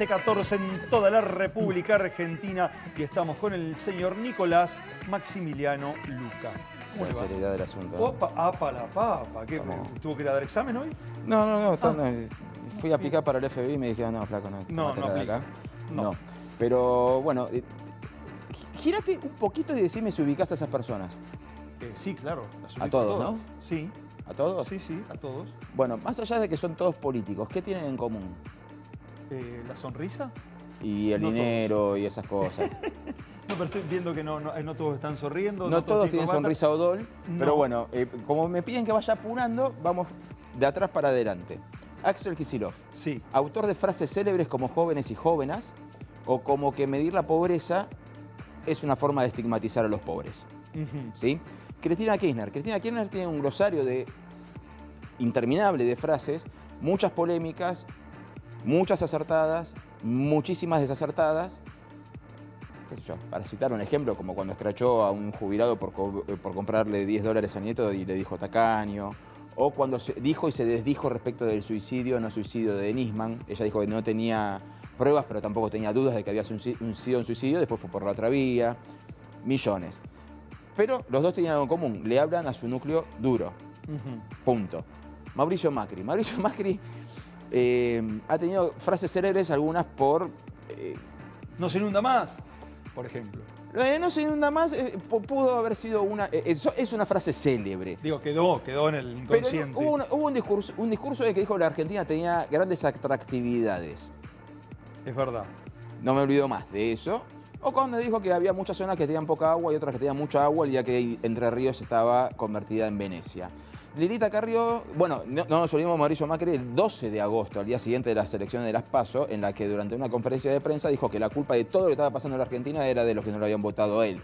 15:14 en toda la República Argentina y estamos con el señor Nicolás Maximiliano Luca. La seriedad del asunto. Opa, apa la papa. ¿Qué? ¿Tuvo que ir a dar examen hoy? No. Fui a aplicar para el FBI y me dijeron, no, flaco, no aplica. acá. No. Pero bueno, gírate un poquito y decime si ubicás a esas personas. Sí, claro. A todos, ¿no? Sí. ¿A todos? Sí, a todos. Bueno, más allá de que son todos políticos, ¿qué tienen en común? ¿La sonrisa? Y el dinero todos. Y esas cosas. No, pero estoy viendo que no todos están sonriendo. No todos tienen sonrisa Odol, pero bueno, como me piden que vaya apurando, vamos de atrás para adelante. Axel Kicillof, sí. Autor de frases célebres como jóvenes y jóvenes, o como que medir la pobreza es una forma de estigmatizar a los pobres. ¿Sí? Cristina Kirchner tiene un glosario interminable de frases, muchas polémicas, muchas acertadas, muchísimas desacertadas. ¿Qué sé yo? Para citar un ejemplo, como cuando escrachó a un jubilado por comprarle $10 a nieto y le dijo tacaño, o cuando se dijo y se desdijo respecto del suicidio, no suicidio de Nisman. Ella dijo que no tenía pruebas, pero tampoco tenía dudas de que había sido un suicidio, después fue por la otra vía. Millones. Pero los dos tenían algo en común, le hablan a su núcleo duro. Punto. Mauricio Macri ha tenido frases célebres, algunas por... no se inunda más, por ejemplo. No se inunda más, pudo haber sido una... es una frase célebre. Digo, quedó en el inconsciente. Pero hubo un discurso de que dijo que la Argentina tenía grandes atractividades. Es verdad. No me olvido más de eso. O cuando dijo que había muchas zonas que tenían poca agua y otras que tenían mucha agua, el día que Entre Ríos estaba convertida en Venecia. Lilita Carrió, bueno, no nos olvidemos de Mauricio Macri el 12 de agosto, al día siguiente de las elecciones de las PASO, en la que durante una conferencia de prensa dijo que la culpa de todo lo que estaba pasando en la Argentina era de los que no lo habían votado a él.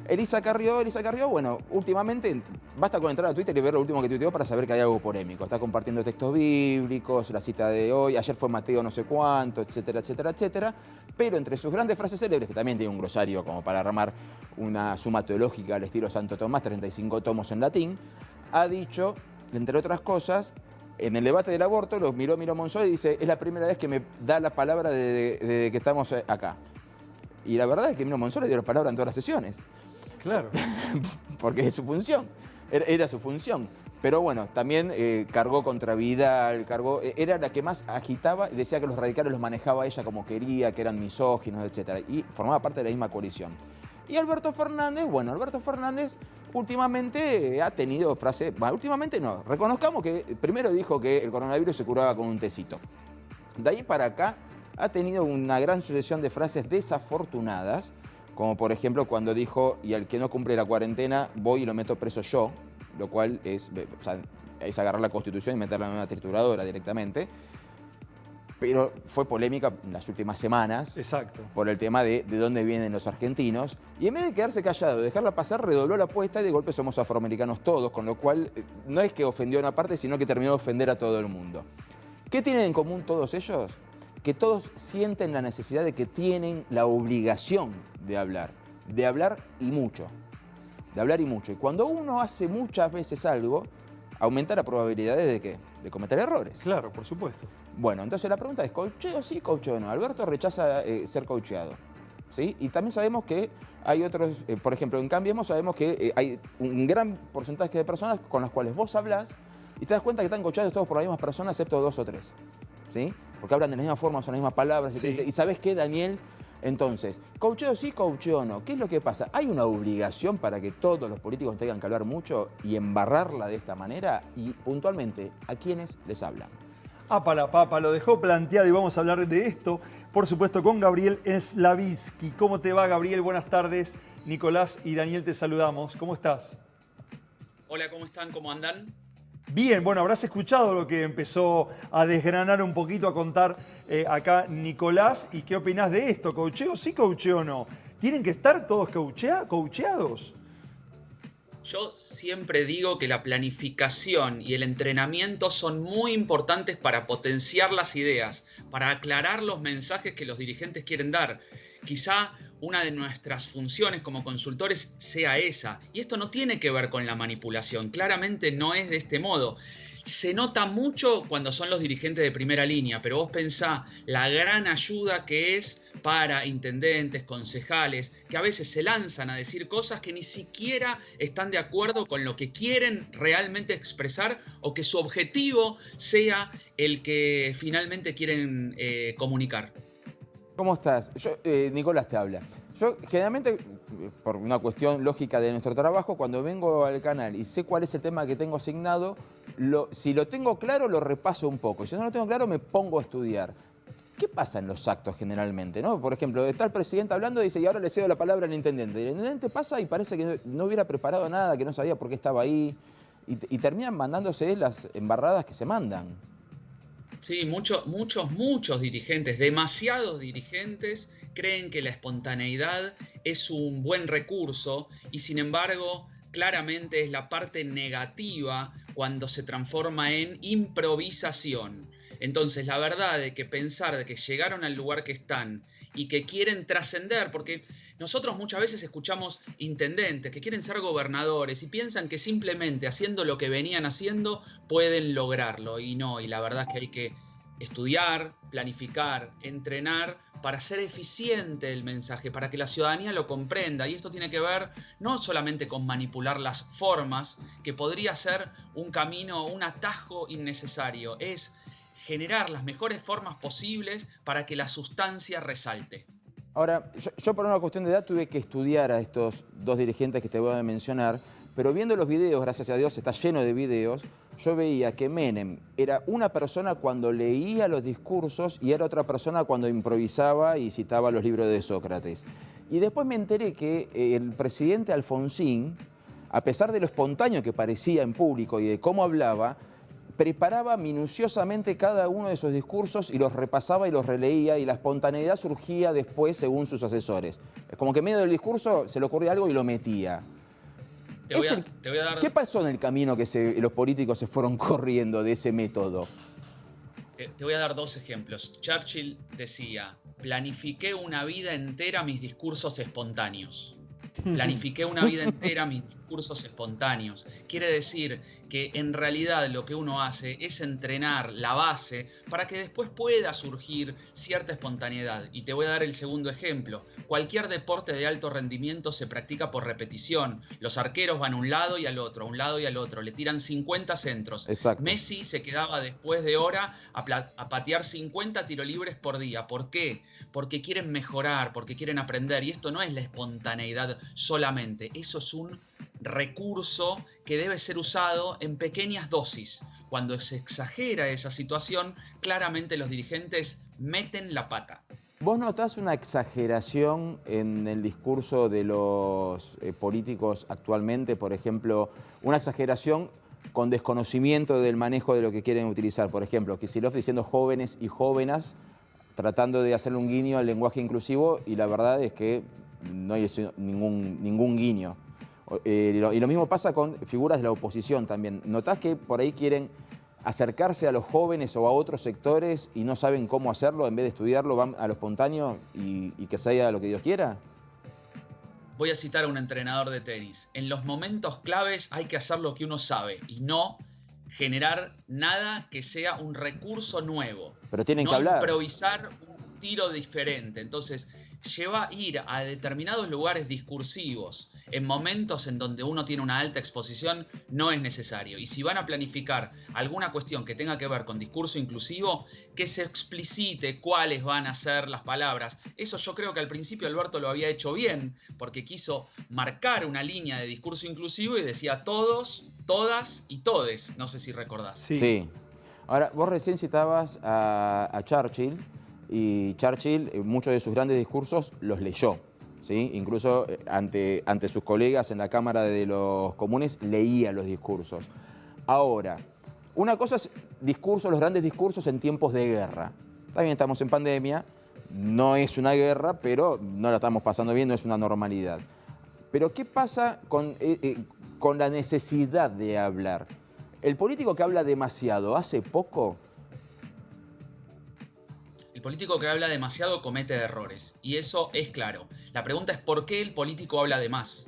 Elisa Carrió, bueno, últimamente basta con entrar a Twitter y ver lo último que tuiteó para saber que hay algo polémico. Está compartiendo textos bíblicos, la cita de hoy, ayer fue Mateo no sé cuánto, etcétera, etcétera, etcétera. Pero entre sus grandes frases célebres, que también tiene un glosario como para armar una suma teológica al estilo Santo Tomás, 35 tomos en latín, ha dicho, entre otras cosas, en el debate del aborto, lo miró Monzó y dice, es la primera vez que me da la palabra desde que estamos acá. Y la verdad es que Miro Monzó le dio la palabra en todas las sesiones. Claro. Porque es su función, era su función. Pero bueno, también cargó contra Vidal, era la que más agitaba y decía que los radicales los manejaba ella como quería, que eran misóginos, etc. Y formaba parte de la misma coalición. Y Alberto Fernández, últimamente ha tenido frases, bueno, últimamente no, reconozcamos que primero dijo que el coronavirus se curaba con un tecito. De ahí para acá ha tenido una gran sucesión de frases desafortunadas, como por ejemplo cuando dijo, y al que no cumple la cuarentena voy y lo meto preso yo, lo cual es agarrar la Constitución y meterla en una trituradora directamente. Pero fue polémica en las últimas semanas. Exacto. Por el tema de dónde vienen los argentinos. Y en vez de quedarse callado, dejarla pasar, redobló la apuesta y de golpe somos afroamericanos todos, con lo cual no es que ofendió a una parte, sino que terminó de ofender a todo el mundo. ¿Qué tienen en común todos ellos? Que todos sienten la necesidad de que tienen la obligación de hablar y mucho. De hablar y mucho. Y cuando uno hace muchas veces algo, aumenta la probabilidad de ¿qué? De cometer errores. Claro, por supuesto. Bueno, entonces la pregunta es, ¿coacheo sí, coacheo no? Alberto rechaza ser coacheado, ¿sí? Y también sabemos que hay otros, por ejemplo, en Cambiemos sabemos que hay un gran porcentaje de personas con las cuales vos hablás y te das cuenta que están coacheados todos por las mismas personas, excepto 2 o 3, ¿sí? Porque hablan de la misma forma, son las mismas palabras. Sí. Y ¿sabés qué, Daniel? Entonces, ¿coacheo sí, coacheo no? ¿Qué es lo que pasa? ¿Hay una obligación para que todos los políticos tengan que hablar mucho y embarrarla de esta manera? Y puntualmente, ¿a quiénes les hablan? Apa la papa, lo dejó planteado y vamos a hablar de esto, por supuesto, con Gabriel Slavinsky. ¿Cómo te va, Gabriel? Buenas tardes. Nicolás y Daniel te saludamos. ¿Cómo estás? Hola, ¿cómo están? ¿Cómo andan? Bien, bueno, habrás escuchado lo que empezó a desgranar un poquito, a contar acá Nicolás. ¿Y qué opinás de esto? ¿Coacheo sí, coacheo no? ¿Tienen que estar todos coacheados? Yo siempre digo que la planificación y el entrenamiento son muy importantes para potenciar las ideas, para aclarar los mensajes que los dirigentes quieren dar. Quizá una de nuestras funciones como consultores sea esa. Y esto no tiene que ver con la manipulación, claramente no es de este modo. Se nota mucho cuando son los dirigentes de primera línea, pero vos pensá la gran ayuda que es para intendentes, concejales, que a veces se lanzan a decir cosas que ni siquiera están de acuerdo con lo que quieren realmente expresar o que su objetivo sea el que finalmente quieren comunicar. ¿Cómo estás? Nicolás te habla. Yo generalmente, por una cuestión lógica de nuestro trabajo, cuando vengo al canal y sé cuál es el tema que tengo asignado, si lo tengo claro, lo repaso un poco. Si no lo tengo claro, me pongo a estudiar. ¿Qué pasa en los actos generalmente, ¿no? Por ejemplo, está el presidente hablando y dice, y ahora le cedo la palabra al intendente. Y el intendente pasa y parece que no hubiera preparado nada, que no sabía por qué estaba ahí. Y terminan mandándose las embarradas que se mandan. Sí, muchos dirigentes, demasiados dirigentes, creen que la espontaneidad es un buen recurso y sin embargo claramente es la parte negativa cuando se transforma en improvisación. Entonces la verdad es que pensar de que llegaron al lugar que están y que quieren trascender, porque nosotros muchas veces escuchamos intendentes que quieren ser gobernadores y piensan que simplemente haciendo lo que venían haciendo pueden lograrlo y no, y la verdad es que hay que estudiar, planificar, entrenar para ser eficiente el mensaje, para que la ciudadanía lo comprenda. Y esto tiene que ver no solamente con manipular las formas, que podría ser un camino, un atajo innecesario, es generar las mejores formas posibles para que la sustancia resalte. Ahora, yo por una cuestión de edad tuve que estudiar a estos dos dirigentes que te voy a mencionar, pero viendo los videos, gracias a Dios, está lleno de videos, yo veía que Menem era una persona cuando leía los discursos y era otra persona cuando improvisaba y citaba los libros de Sócrates. Y después me enteré que el presidente Alfonsín, a pesar de lo espontáneo que parecía en público y de cómo hablaba, preparaba minuciosamente cada uno de esos discursos y los repasaba y los releía y la espontaneidad surgía después según sus asesores. Es como que en medio del discurso se le ocurría algo y lo metía. Te voy a dar... ¿Qué pasó en el camino que los políticos se fueron corriendo de ese método? Te voy a dar dos ejemplos. Churchill decía, planifiqué una vida entera mis discursos espontáneos. Planifiqué una vida entera mis discursos espontáneos. Quiere decir que en realidad lo que uno hace es entrenar la base para que después pueda surgir cierta espontaneidad. Y te voy a dar el segundo ejemplo. Cualquier deporte de alto rendimiento se practica por repetición. Los arqueros van a un lado y al otro, a un lado y al otro. Le tiran 50 centros. Exacto. Messi se quedaba después de hora a patear 50 tiro libres por día. ¿Por qué? Porque quieren mejorar, porque quieren aprender. Y esto no es la espontaneidad solamente. Eso es un recurso que debe ser usado en pequeñas dosis. Cuando se exagera esa situación, claramente los dirigentes meten la pata. ¿Vos notás una exageración en el discurso de los políticos actualmente? Por ejemplo, una exageración con desconocimiento del manejo de lo que quieren utilizar. Por ejemplo, Kicillof diciendo jóvenes y jóvenes, tratando de hacerle un guiño al lenguaje inclusivo y la verdad es que no hay ningún guiño. Y lo mismo pasa con figuras de la oposición también. ¿Notás que por ahí quieren acercarse a los jóvenes o a otros sectores y no saben cómo hacerlo? En vez de estudiarlo, van a lo espontáneo y que sea lo que Dios quiera. Voy a citar a un entrenador de tenis. En los momentos claves hay que hacer lo que uno sabe y no generar nada que sea un recurso nuevo. Pero tienen no que hablar. Improvisar un tiro diferente. Entonces, ir a determinados lugares discursivos en momentos en donde uno tiene una alta exposición no es necesario. Y si van a planificar alguna cuestión que tenga que ver con discurso inclusivo, que se explicite cuáles van a ser las palabras. Eso yo creo que al principio Alberto lo había hecho bien, porque quiso marcar una línea de discurso inclusivo y decía todos, todas y todes. No sé si recordás. Sí. Ahora, vos recién citabas a Churchill, y Churchill muchos de sus grandes discursos los leyó. ¿Sí? Incluso ante sus colegas en la Cámara de los Comunes leía los discursos. Ahora, una cosa es los grandes discursos en tiempos de guerra. También estamos en pandemia, no es una guerra, pero no la estamos pasando bien, no es una normalidad. Pero ¿qué pasa con la necesidad de hablar? ¿El político que habla demasiado hace poco? El político que habla demasiado comete errores, y eso es claro. La pregunta es ¿por qué el político habla de más?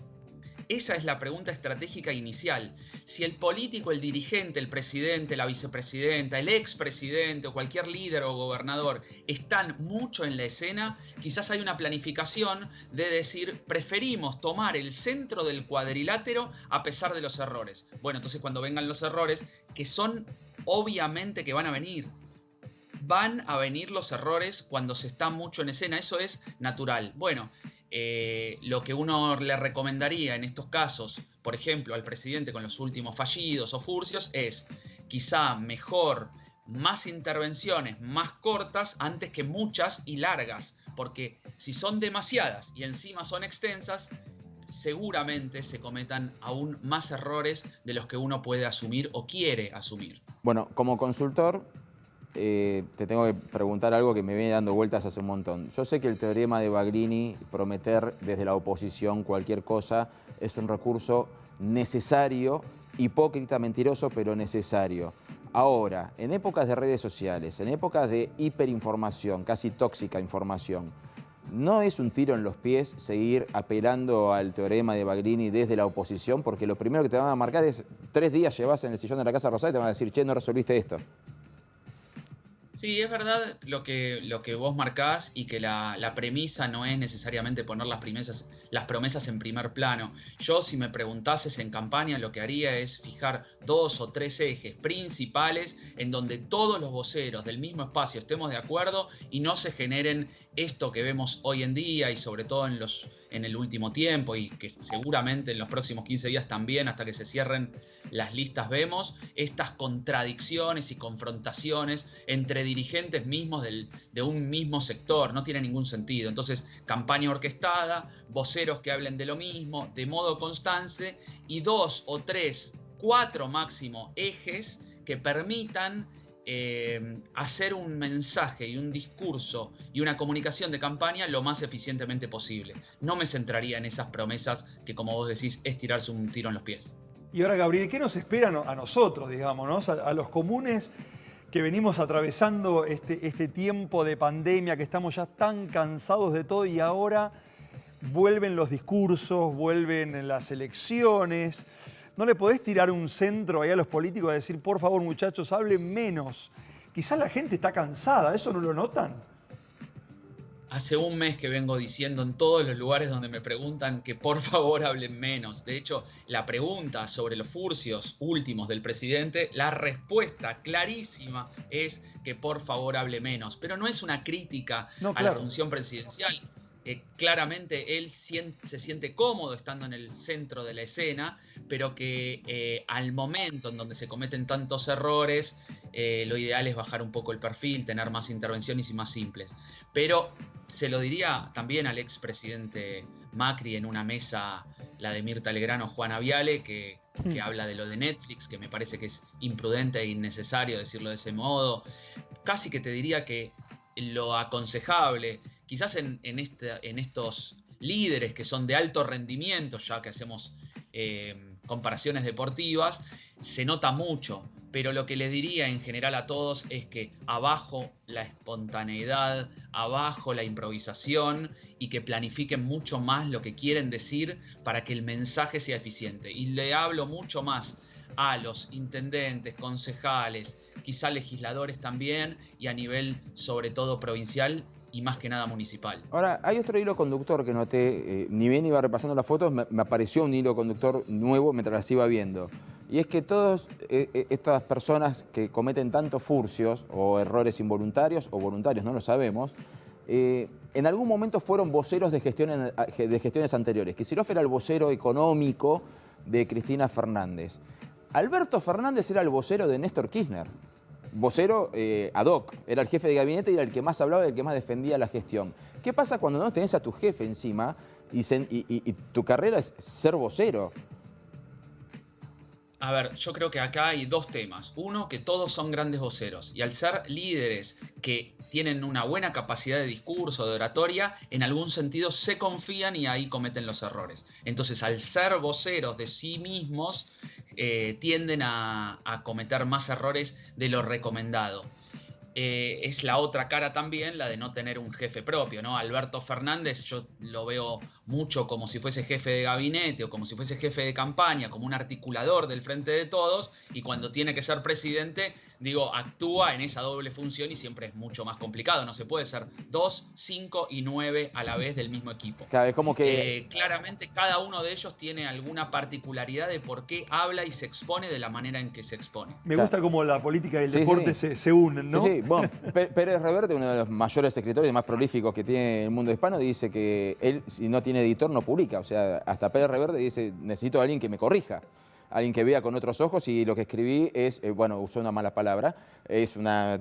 esa es la pregunta estratégica inicial. Si el político, el dirigente, el presidente, la vicepresidenta, el expresidente o cualquier líder o gobernador están mucho en la escena, quizás hay una planificación de decir, preferimos tomar el centro del cuadrilátero a pesar de los errores. Bueno, entonces cuando vengan los errores, que son obviamente que van a venir los errores cuando se está mucho en escena, eso es natural. Bueno, lo que uno le recomendaría en estos casos, por ejemplo, al presidente con los últimos fallidos o furcios, es quizá mejor más intervenciones más cortas antes que muchas y largas, porque si son demasiadas y encima son extensas, seguramente se cometan aún más errores de los que uno puede asumir o quiere asumir. Bueno, como consultor, te tengo que preguntar algo que me viene dando vueltas hace un montón. Yo sé que el teorema de Bagrini, prometer desde la oposición cualquier cosa, es un recurso necesario, hipócrita, mentiroso, pero necesario. Ahora, en épocas de redes sociales, en épocas de hiperinformación, casi tóxica información, ¿no es un tiro en los pies seguir apelando al teorema de Bagrini desde la oposición? Porque lo primero que te van a marcar es 3 días llevas en el sillón de la Casa Rosada y te van a decir, che, no resolviste esto. Sí, es verdad lo que vos marcás y que la premisa no es necesariamente poner las promesas en primer plano. Yo, si me preguntases en campaña, lo que haría es fijar 2 o 3 ejes principales en donde todos los voceros del mismo espacio estemos de acuerdo y no se generen esto que vemos hoy en día y sobre todo en el último tiempo y que seguramente en los próximos 15 días también, hasta que se cierren las listas, vemos estas contradicciones y confrontaciones entre dirigentes mismos de un mismo sector. No tiene ningún sentido. Entonces, campaña orquestada, voceros que hablen de lo mismo, de modo constante, y 2 o 3, 4 máximo ejes que permitan hacer un mensaje y un discurso y una comunicación de campaña lo más eficientemente posible. No me centraría en esas promesas que, como vos decís, es tirarse un tiro en los pies. Y ahora, Gabriel, ¿qué nos espera a nosotros, digamos, ¿no? A los comunes que venimos atravesando este tiempo de pandemia, que estamos ya tan cansados de todo y ahora vuelven los discursos, vuelven las elecciones? ¿No le podés tirar un centro ahí a los políticos a decir, por favor, muchachos, hablen menos? Quizás la gente está cansada, ¿eso no lo notan? Hace un mes que vengo diciendo en todos los lugares donde me preguntan que por favor hablen menos. De hecho, la pregunta sobre los furcios últimos del presidente, la respuesta clarísima es que por favor hable menos. Pero no es una crítica a la función presidencial. Claramente él se siente cómodo estando en el centro de la escena, pero que al momento en donde se cometen tantos errores, lo ideal es bajar un poco el perfil, tener más intervenciones y más simples. Pero se lo diría también al expresidente Macri en una mesa, la de Mirta Legrand o Juana Viale, que habla de lo de Netflix, que me parece que es imprudente e innecesario decirlo de ese modo. Casi que te diría que lo aconsejable, quizás en estos líderes que son de alto rendimiento, ya que hacemos comparaciones deportivas, se nota mucho, pero lo que les diría en general a todos es que abajo la espontaneidad, abajo la improvisación y que planifiquen mucho más lo que quieren decir para que el mensaje sea eficiente. Y le hablo mucho más a los intendentes, concejales, quizá legisladores también, y a nivel sobre todo provincial y más que nada municipal. Ahora, hay otro hilo conductor que noté, ni bien iba repasando las fotos, me apareció un hilo conductor nuevo mientras las iba viendo. Y es que todas estas personas que cometen tantos furcios o errores involuntarios o voluntarios, no lo sabemos, en algún momento fueron voceros de gestiones anteriores. Kicillof era el vocero económico de Cristina Fernández. Alberto Fernández era el vocero de Néstor Kirchner. Vocero ad hoc, era el jefe de gabinete y era el que más hablaba y el que más defendía la gestión. ¿Qué pasa cuando no tenés a tu jefe encima y tu carrera es ser vocero? A ver, yo creo que acá hay dos temas. Uno, que todos son grandes voceros y al ser líderes que tienen una buena capacidad de discurso, de oratoria, en algún sentido se confían y ahí cometen los errores. Entonces, al ser voceros de sí mismos, tienden a cometer más errores de lo recomendado. Es la otra cara también, la de no tener un jefe propio, ¿no? Alberto Fernández yo lo veo mucho como si fuese jefe de gabinete o como si fuese jefe de campaña, como un articulador del Frente de Todos, y cuando tiene que ser presidente, digo, actúa en esa doble función y siempre es mucho más complicado. No se puede ser 2, 5 y 9 a la vez del mismo equipo. Claro, es como que... claramente cada uno de ellos tiene alguna particularidad de por qué habla y se expone de la manera en que se expone. Me gusta cómo la política y el Sí, deporte sí. se unen, ¿no? Sí, sí. Bueno, Pérez Reverte, uno de los mayores escritores y más prolíficos que tiene el mundo hispano, dice que él, si no tiene editor, no publica. O sea, hasta Pérez Reverte dice, necesito a alguien que me corrija, alguien que vea con otros ojos y lo que escribí es, bueno, usó una mala palabra, es una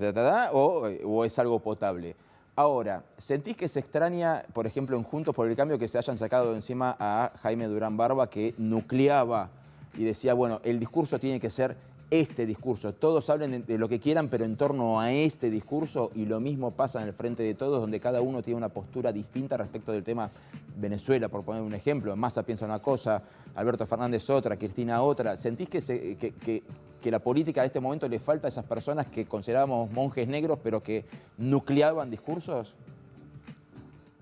o es algo potable. Ahora, ¿sentís que se extraña, por ejemplo, en Juntos por el Cambio, que se hayan sacado de encima a Jaime Durán Barba, que nucleaba y decía, bueno, el discurso tiene que ser este discurso? Todos hablen de lo que quieran, pero en torno a este discurso, y lo mismo pasa en el Frente de Todos, donde cada uno tiene una postura distinta respecto del tema Venezuela, por poner un ejemplo. Massa piensa una cosa, Alberto Fernández otra, Cristina otra. ¿Sentís que la política de este momento le falta a esas personas que considerábamos monjes negros, pero que nucleaban discursos?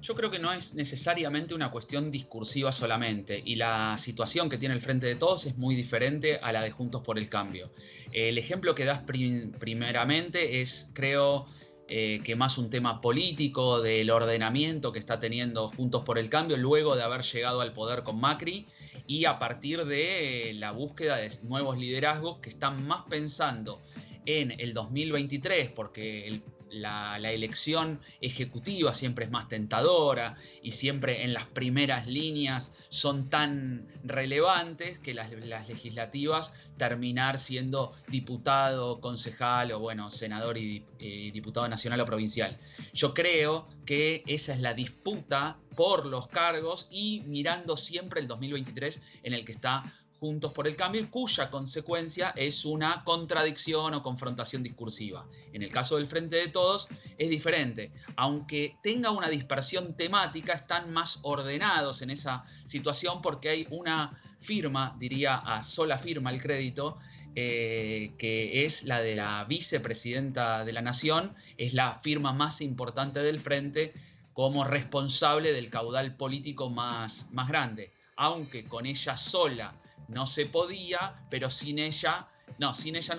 Yo creo que no es necesariamente una cuestión discursiva solamente, y la situación que tiene el Frente de Todos es muy diferente a la de Juntos por el Cambio. El ejemplo que das primeramente es, creo, que más un tema político del ordenamiento que está teniendo Juntos por el Cambio luego de haber llegado al poder con Macri, y a partir de la búsqueda de nuevos liderazgos que están más pensando en el 2023, porque la elección ejecutiva siempre es más tentadora y siempre en las primeras líneas son tan relevantes que las legislativas terminar siendo diputado, concejal o bueno, senador y diputado nacional o provincial. Yo creo que esa es la disputa por los cargos y mirando siempre el 2023 en el que está Juntos por el Cambio, cuya consecuencia es una contradicción o confrontación discursiva. En el caso del Frente de Todos es diferente. Aunque tenga una dispersión temática, están más ordenados en esa situación porque hay una firma, diría a sola firma el crédito, que es la de la vicepresidenta de la Nación, es la firma más importante del Frente como responsable del caudal político más grande. Aunque con ella sola no se podía, pero sin ella no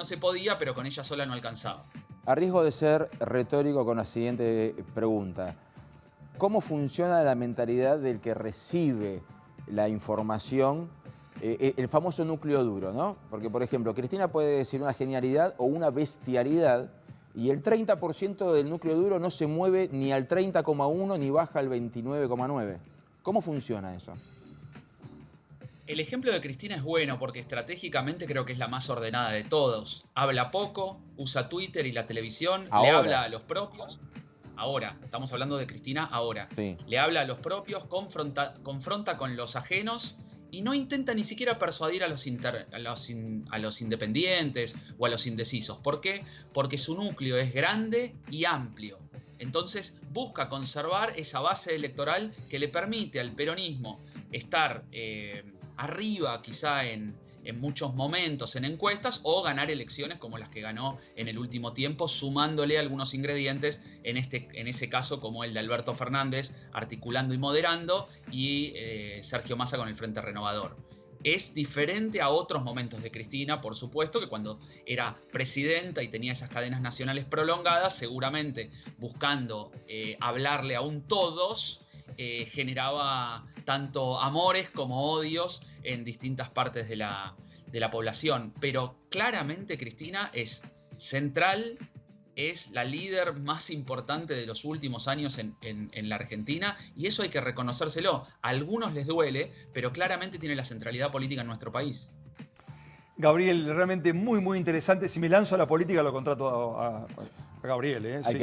se podía, pero con ella sola no alcanzaba. A riesgo de ser retórico con la siguiente pregunta. ¿Cómo funciona la mentalidad del que recibe la información, el famoso núcleo duro, ¿no? Porque, por ejemplo, Cristina puede decir una genialidad o una bestialidad y el 30% del núcleo duro no se mueve ni al 30,1 ni baja al 29,9. ¿Cómo funciona eso? El ejemplo de Cristina es bueno porque estratégicamente creo que es la más ordenada de todos. Habla poco, usa Twitter y la televisión, le habla a los propios. Ahora, estamos hablando de Cristina ahora. Sí. Le habla a los propios, confronta con los ajenos y no intenta ni siquiera persuadir a los independientes o a los indecisos. ¿Por qué? Porque su núcleo es grande y amplio. Entonces busca conservar esa base electoral que le permite al peronismo estar arriba quizá en muchos momentos en encuestas o ganar elecciones como las que ganó en el último tiempo, sumándole algunos ingredientes, en ese caso como el de Alberto Fernández, articulando y moderando, y Sergio Massa con el Frente Renovador. Es diferente a otros momentos de Cristina, por supuesto, que cuando era presidenta y tenía esas cadenas nacionales prolongadas, seguramente buscando hablarle a un todos, generaba tanto amores como odios en distintas partes de la población. Pero claramente Cristina es central, es la líder más importante de los últimos años en la Argentina, y eso hay que reconocérselo. A algunos les duele, pero claramente tiene la centralidad política en nuestro país. Gabriel, realmente muy, muy interesante. Si me lanzo a la política lo contrato a Gabriel, ¿eh? Sí.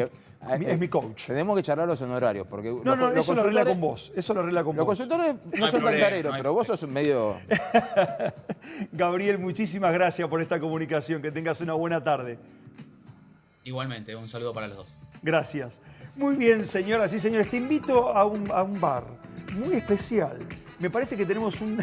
Es mi coach. Tenemos que charlar los honorarios. Porque eso lo arregla con vos. Eso lo arregla con los vos. Consultores no son tan careros, pero vos sos un medio... Gabriel, muchísimas gracias por esta comunicación. Que tengas una buena tarde. Igualmente, un saludo para los dos. Gracias. Muy bien, señoras y señores. Te invito a un bar muy especial. Me parece que tenemos un...